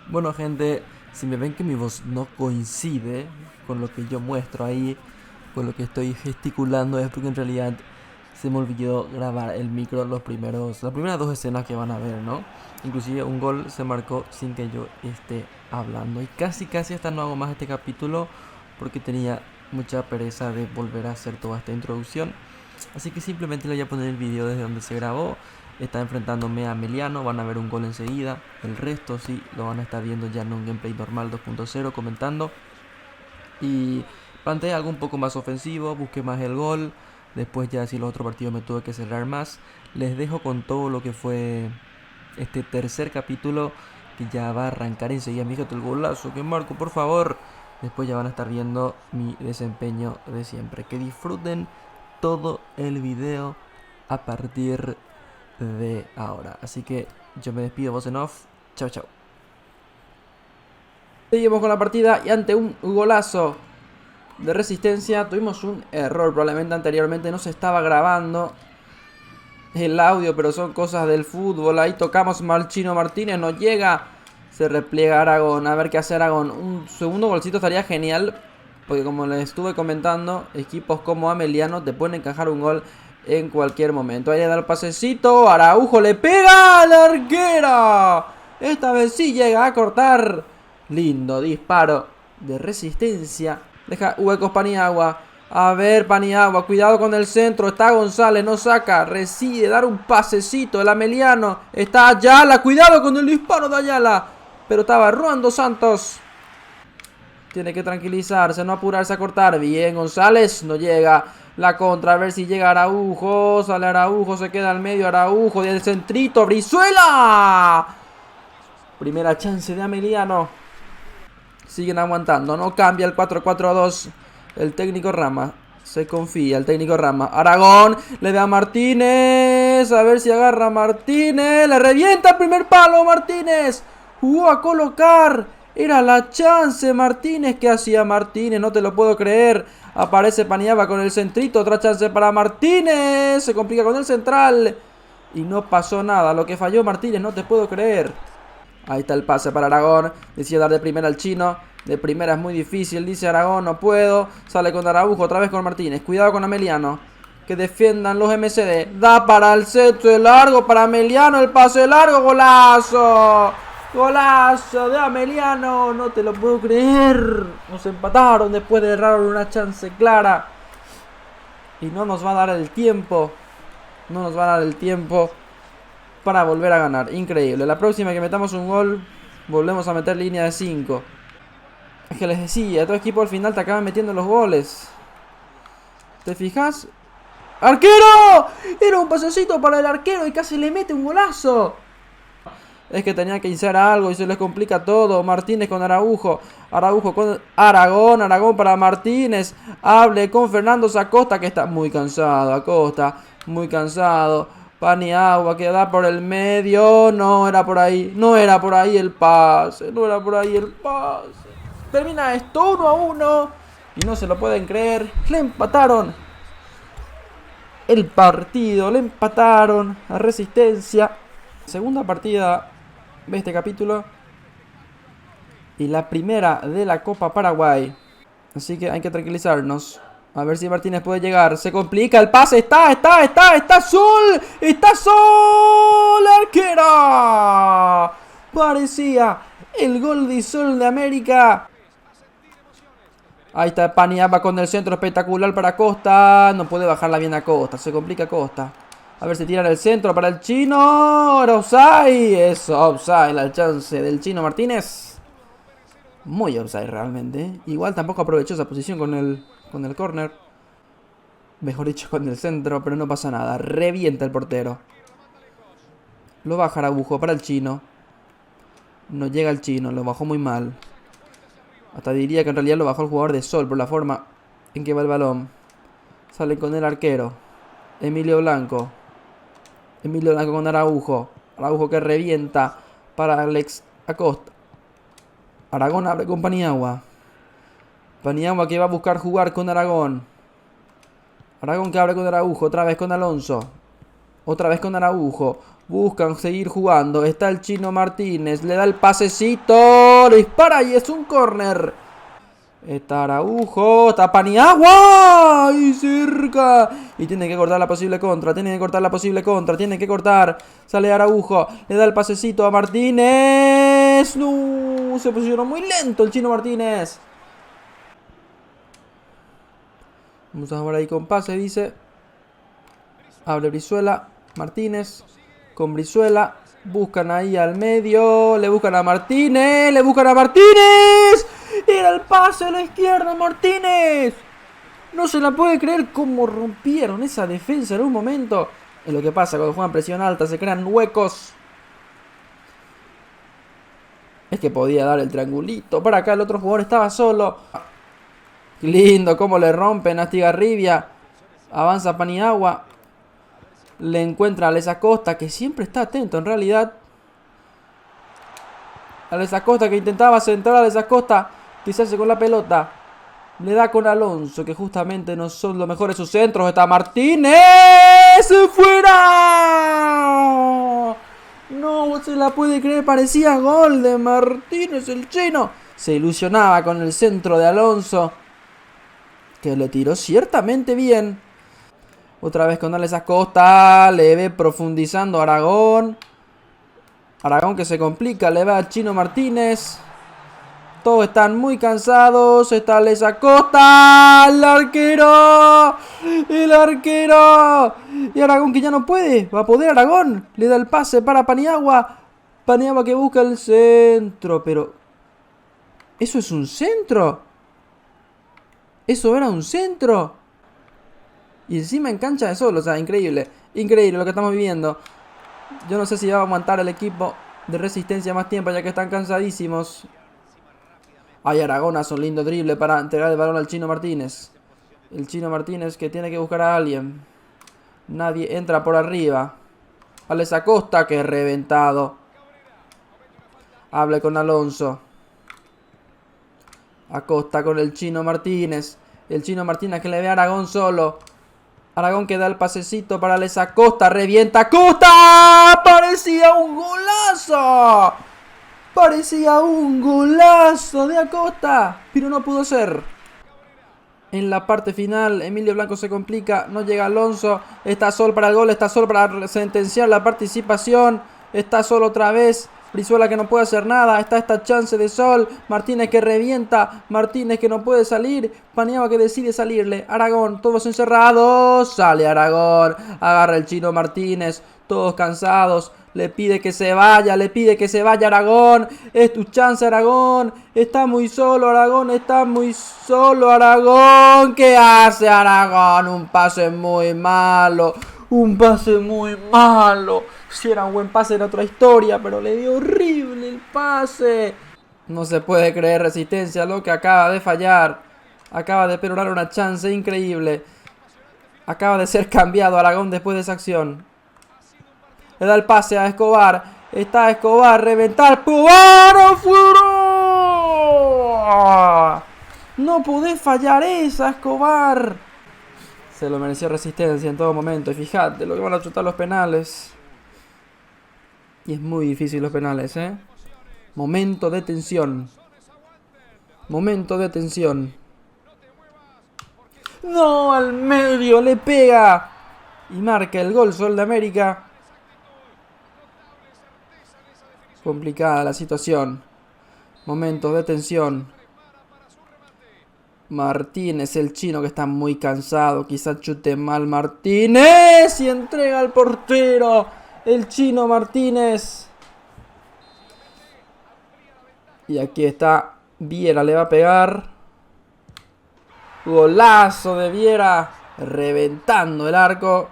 Bueno, gente, si me ven que mi voz no coincide con lo que yo muestro ahí, con lo que estoy gesticulando, es porque en realidad se me olvidó grabar el micro las primeras dos escenas que van a ver, ¿no? Inclusive un gol se marcó sin que yo esté hablando. Y casi hasta no hago más este capítulo porque tenía mucha pereza de volver a hacer toda esta introducción. Así que simplemente le voy a poner el video desde donde se grabó. Está enfrentándome a Emiliano, van a ver un gol enseguida. El resto sí lo van a estar viendo ya en un gameplay normal 2.0 comentando. Y planteé algo un poco más ofensivo, busqué más el gol. Después ya si los otros partidos me tuve que cerrar más. Les dejo con todo lo que fue este tercer capítulo que ya va a arrancar enseguida. Fíjate el golazo que marco, por favor. Después ya van a estar viendo mi desempeño de siempre. Que disfruten todo el video a partir de ahora. Así que yo me despido, voz en off. Chao, chao. Seguimos con la partida y ante un golazo de Resistencia tuvimos un error. Probablemente anteriormente no se estaba grabando el audio, pero son cosas del fútbol. Ahí tocamos Marchino Martínez, no llega. Se repliega Aragón, a ver qué hace Aragón. Un segundo golcito estaría genial, porque como les estuve comentando, equipos como Ameliano te pueden encajar un gol en cualquier momento. Ahí le da el pasecito, Araujo le pega a la arquera. Esta vez sí llega a cortar. Lindo disparo de Resistencia. Deja huecos Paniagua. A ver, Paniagua, cuidado con el centro. Está González, no saca. Reside, dar un pasecito. El Ameliano. Está Ayala, cuidado con el disparo de Ayala. Pero estaba Ruando Santos. Tiene que tranquilizarse, no apurarse a cortar. Bien, González, no llega. La contra, a ver si llega Araujo. Sale Araujo, se queda al medio Araujo. Y el centrito, Brizuela. Primera chance de Ameliano. Siguen aguantando, no cambia el 4-4-2. El técnico Rama, se confía, el técnico Rama. Aragón, le da a Martínez. A ver si agarra Martínez. Le revienta el primer palo Martínez. Jugó a colocar. Era la chance Martínez. ¿Qué hacía Martínez? No te lo puedo creer. Aparece Paniagua con el centrito. Otra chance para Martínez. Se complica con el central. Y no pasó nada. Lo que falló Martínez, no te puedo creer. Ahí está el pase para Aragón. Decide dar de primera al chino. De primera es muy difícil. Dice Aragón, no puedo. Sale con Araujo, otra vez con Martínez. Cuidado con Ameliano. Que defiendan los MCD. Da para el centro largo para Ameliano. El pase largo. Golazo. Golazo de Ameliano. No te lo puedo creer. Nos empataron después de errar una chance clara. Y no nos va a dar el tiempo. No nos va a dar el tiempo para volver a ganar. Increíble. La próxima que metamos un gol, volvemos a meter línea de 5. Es que les decía, todo equipo al final te acaban metiendo los goles. ¿Te fijas? ¡Arquero! Era un pasecito para el arquero y casi le mete un golazo. Es que tenía que iniciar algo y se les complica todo. Martínez con Araujo. Araujo con Aragón. Aragón para Martínez. Hable con Fernando Acosta, que está muy cansado. Acosta, muy cansado. Paniagua que da por el medio. No era por ahí. No era por ahí el pase. No era por ahí el pase. Termina esto 1-1. Y no se lo pueden creer. Le empataron el partido. Le empataron a Resistencia. Segunda partida de este capítulo. Y la primera de la Copa Paraguay. Así que hay que tranquilizarnos. A ver si Martínez puede llegar. Se complica el pase. Está Sol. Está Sol. Arquera. Parecía el gol de Sol de América. Ahí está Paniagua con el centro espectacular para Costa. No puede bajarla bien a Costa. Se complica Costa. A ver si tiran el centro para el chino. Era offside. Eso, offside. La chance del chino Martínez. Muy offside realmente. Igual tampoco aprovechó esa posición con el córner. Mejor dicho, con el centro. Pero no pasa nada. Revienta el portero. Lo baja Araujo para el chino. No llega el chino. Lo bajó muy mal. Hasta diría que en realidad lo bajó el jugador de Sol por la forma en que va el balón. Sale con el arquero. Emilio Blanco. Emilio Blanco con Araujo. Araujo que revienta para Alex Acosta. Aragón abre con Paniagua. Paniagua que va a buscar jugar con Aragón. Aragón que abre con Araujo. Otra vez con Alonso. Otra vez con Araujo. Buscan seguir jugando. Está el Chino Martínez. Le da el pasecito. Lo dispara y es un córner. Está Araujo. Está Paniagua. Y cerca. Y tiene que cortar la posible contra. Tiene que cortar la posible contra. Tiene que cortar. Sale Araujo. Le da el pasecito a Martínez. No. Se posicionó muy lento el Chino Martínez. Vamos a jugar ahí con pase, dice. Abre Brizuela. Martínez. Con Brizuela. Buscan ahí al medio. Le buscan a Martínez. Le buscan a Martínez. Era el pase a la izquierda, Martínez. No se la puede creer cómo rompieron esa defensa en un momento. Es lo que pasa cuando juegan presión alta. Se crean huecos. Es que podía dar el triangulito. Para acá el otro jugador estaba solo. Qué lindo cómo le rompen a Astigarribia. Avanza Paniagua. Le encuentra a Alex Acosta, que siempre está atento en realidad. Alex Acosta que intentaba centrar a Alex Acosta. Quizás con la pelota. Le da con Alonso, que justamente no son los mejores sus centros. Está Martínez. ¡Fuera! No se la puede creer. Parecía gol de Martínez, el chino. Se ilusionaba con el centro de Alonso, que le tiró ciertamente bien. Otra vez con Alex Acosta. Le ve profundizando Aragón. Aragón que se complica. Le va al Chino Martínez. Todos están muy cansados. Está Alex Acosta. El arquero. El arquero. Y Aragón que ya no puede. Va a poder Aragón. Le da el pase para Paniagua. Paniagua que busca el centro. Pero ¿eso es un centro? ¿Eso era un centro? Y encima en cancha de solo. O sea, increíble. Increíble lo que estamos viviendo. Yo no sé si va a aguantar el equipo de Resistencia más tiempo, ya que están cansadísimos. Hay Aragón, hace un lindo drible para entregar el balón al Chino Martínez. El Chino Martínez que tiene que buscar a alguien. Nadie entra por arriba. Alex Acosta, que reventado. Hable con Alonso. Acosta con el Chino Martínez. El Chino Martínez que le ve a Aragón solo. Aragón que da el pasecito para Alex Acosta. Revienta Acosta. Parecía un golazo. Parecía un golazo de Acosta, pero no pudo ser. En la parte final, Emilio Blanco se complica. No llega Alonso. Está Sol para el gol. Está Sol para sentenciar la participación. Está Sol otra vez. Brizuela que no puede hacer nada. Está esta chance de Sol. Martínez que revienta. Martínez que no puede salir. Paniagua que decide salirle. Aragón, todos encerrados. Sale Aragón. Agarra el Chino Martínez. Todos cansados. Le pide que se vaya, Aragón. Es tu chance, Aragón. Está muy solo, Aragón. Está muy solo, Aragón. ¿Qué hace Aragón? Un pase muy malo. Un pase muy malo. Si era un buen pase era otra historia, pero le dio horrible el pase. No se puede creer Resistencia, lo que acaba de fallar. Acaba de perdonar una chance increíble. Acaba de ser cambiado Aragón después de esa acción. Le da el pase a Escobar. Está Escobar. Reventar. ¡Escobar! ¡Afuera! No podés fallar esa, Escobar. Se lo mereció Resistencia en todo momento. Y fíjate lo que van a chutar los penales. Y es muy difícil los penales, ¿eh? Momento de tensión. Momento de tensión. ¡No! Al medio le pega. Y marca el gol Sol de América. Complicada la situación. Momentos de tensión. Martínez, el chino que está muy cansado. Quizá chute mal Martínez. Y entrega al portero. El Chino Martínez. Y aquí está Viera, le va a pegar. Golazo de Viera. Reventando el arco.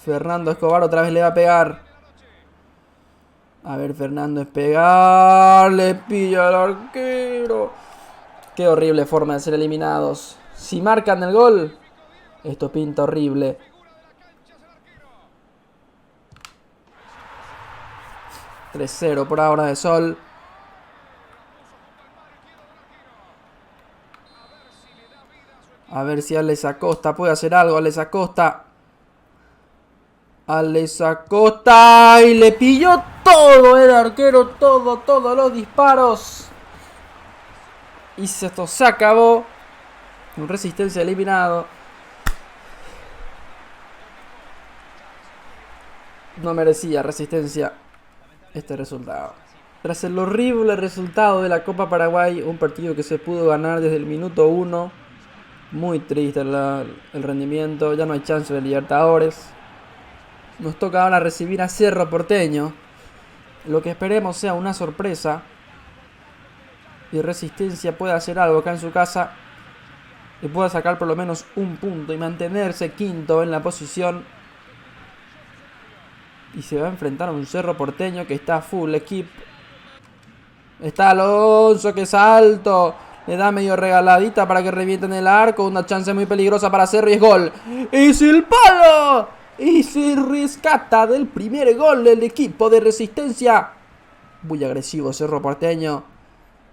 Fernando Escobar otra vez le va a pegar. A ver, Fernando es pegar. Le pilla al arquero. Qué horrible forma de ser eliminados. Si marcan el gol, esto pinta horrible. ...3-0 por ahora de Sol. A ver si Alex Acosta puede hacer algo. Alex Acosta Alex Acosta y le pilló todo el arquero, todos los disparos. Y esto se acabó. Un Resistencia eliminado. No merecía Resistencia este resultado. Tras el horrible resultado de la Copa Paraguay, un partido que se pudo ganar desde el minuto 1. Muy triste el rendimiento, ya no hay chance de Libertadores. Nos toca ahora recibir a Cerro Porteño. Lo que esperemos sea una sorpresa y Resistencia pueda hacer algo acá en su casa y pueda sacar por lo menos un punto y mantenerse quinto en la posición. Y se va a enfrentar a un Cerro Porteño que está full equip. Está Alonso, que salto. Le da medio regaladita para que revienten el arco. Una chance muy peligrosa para Cerro y es gol. ¡Es el palo! Y se rescata del primer gol del equipo de Resistencia. Muy agresivo Cerro Porteño.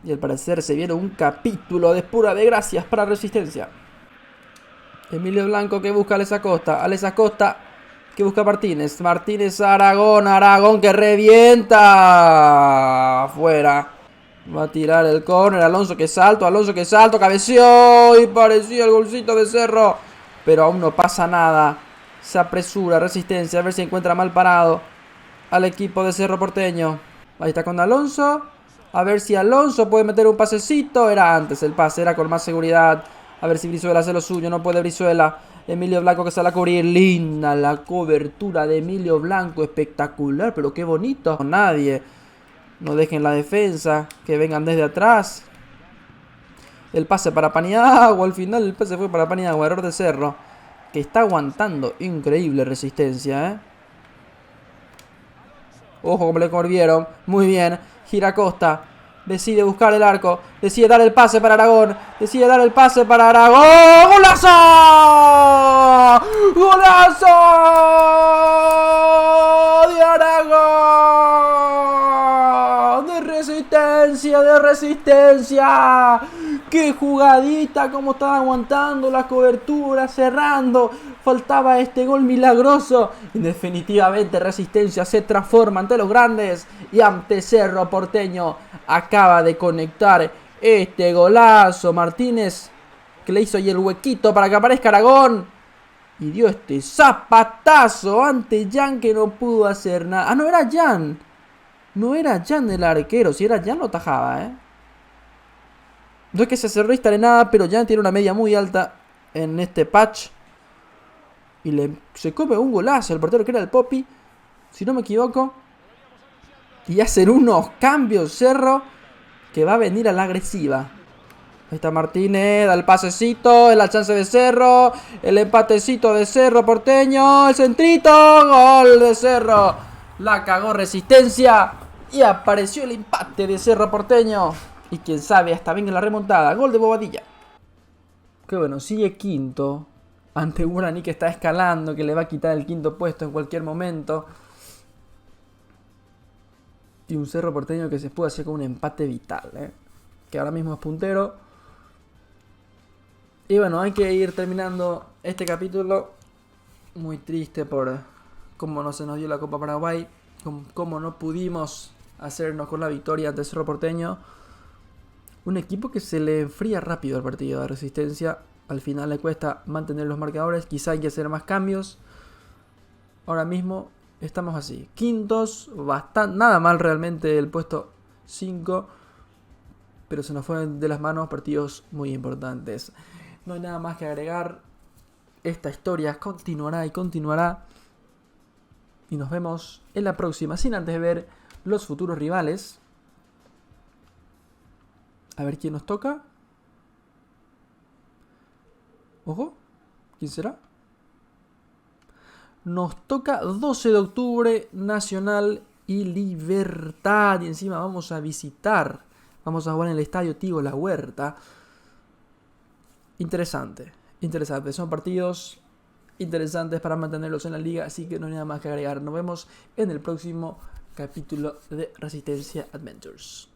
Y al parecer se viene un capítulo de pura desgracias para Resistencia. Emilio Blanco que busca a Alex Acosta. Alex Acosta que busca a Martínez. Martínez a Aragón. Aragón que revienta. Afuera. Va a tirar el córner. Alonso que salto. Alonso que salto. Cabeció. Y parecía el golcito de Cerro. Pero aún no pasa nada. Se apresura Resistencia. A ver si encuentra mal parado al equipo de Cerro Porteño. Ahí está con Alonso. A ver si Alonso puede meter un pasecito. Era antes el pase. Era con más seguridad. A ver si Brizuela hace lo suyo. No puede Brizuela. Emilio Blanco que sale a cubrir. Linda la cobertura de Emilio Blanco. Espectacular. Pero qué bonito. Nadie. No dejen la defensa. Que vengan desde atrás. El pase para Paniagua. Al final el pase fue para Paniagua. Error de Cerro. Que está aguantando. Increíble Resistencia, Ojo como le corrieron. Muy bien. Gira Costa. Decide buscar el arco. Decide dar el pase para Aragón. Decide dar el pase para Aragón. ¡Golazo! ¡Golazo! De Aragón. De Resistencia. De Resistencia. ¡Qué jugadita! Cómo estaba aguantando la cobertura. Cerrando. Faltaba este gol milagroso. Y definitivamente Resistencia se transforma ante los grandes. Y ante Cerro Porteño acaba de conectar este golazo. Martínez que le hizo ahí el huequito para que aparezca Aragón. Y dio este zapatazo ante Jan que no pudo hacer nada. Ah, no era Jan. No era Jan el arquero. Si era Jan lo tajaba, No es que se cerró ni nada, pero Jan tiene una media muy alta en este patch. Y se come un golazo el portero que era el Poppy, si no me equivoco. Y hacen unos cambios Cerro que va a venir a la agresiva. Ahí está Martínez, da el pasecito, la chance de Cerro, el empatecito de Cerro Porteño, el centrito, gol de Cerro. La cagó Resistencia y apareció el empate de Cerro Porteño. Y quién sabe, hasta venga la remontada, gol de Bobadilla. Que bueno, sigue quinto ante Guaraní que está escalando, que le va a quitar el quinto puesto en cualquier momento. Y un Cerro Porteño que se puede hacer con un empate vital, que ahora mismo es puntero. Y bueno, hay que ir terminando este capítulo. Muy triste por cómo no se nos dio la Copa Paraguay, cómo no pudimos hacernos con la victoria ante Cerro Porteño. Un equipo que se le enfría rápido el partido de Resistencia. Al final le cuesta mantener los marcadores. Quizá hay que hacer más cambios. Ahora mismo estamos así. Quintos. Nada mal realmente el puesto 5. Pero se nos fueron de las manos partidos muy importantes. No hay nada más que agregar. Esta historia continuará y continuará. Y nos vemos en la próxima. Sin antes ver los futuros rivales. A ver quién nos toca. Ojo. ¿Quién será? Nos toca 12 de octubre, Nacional y Libertad. Y encima vamos a visitar. Vamos a jugar en el estadio Tigo La Huerta. Interesante. Interesante. Son partidos interesantes para mantenerlos en la liga. Así que no hay nada más que agregar. Nos vemos en el próximo capítulo de Resistencia Adventures.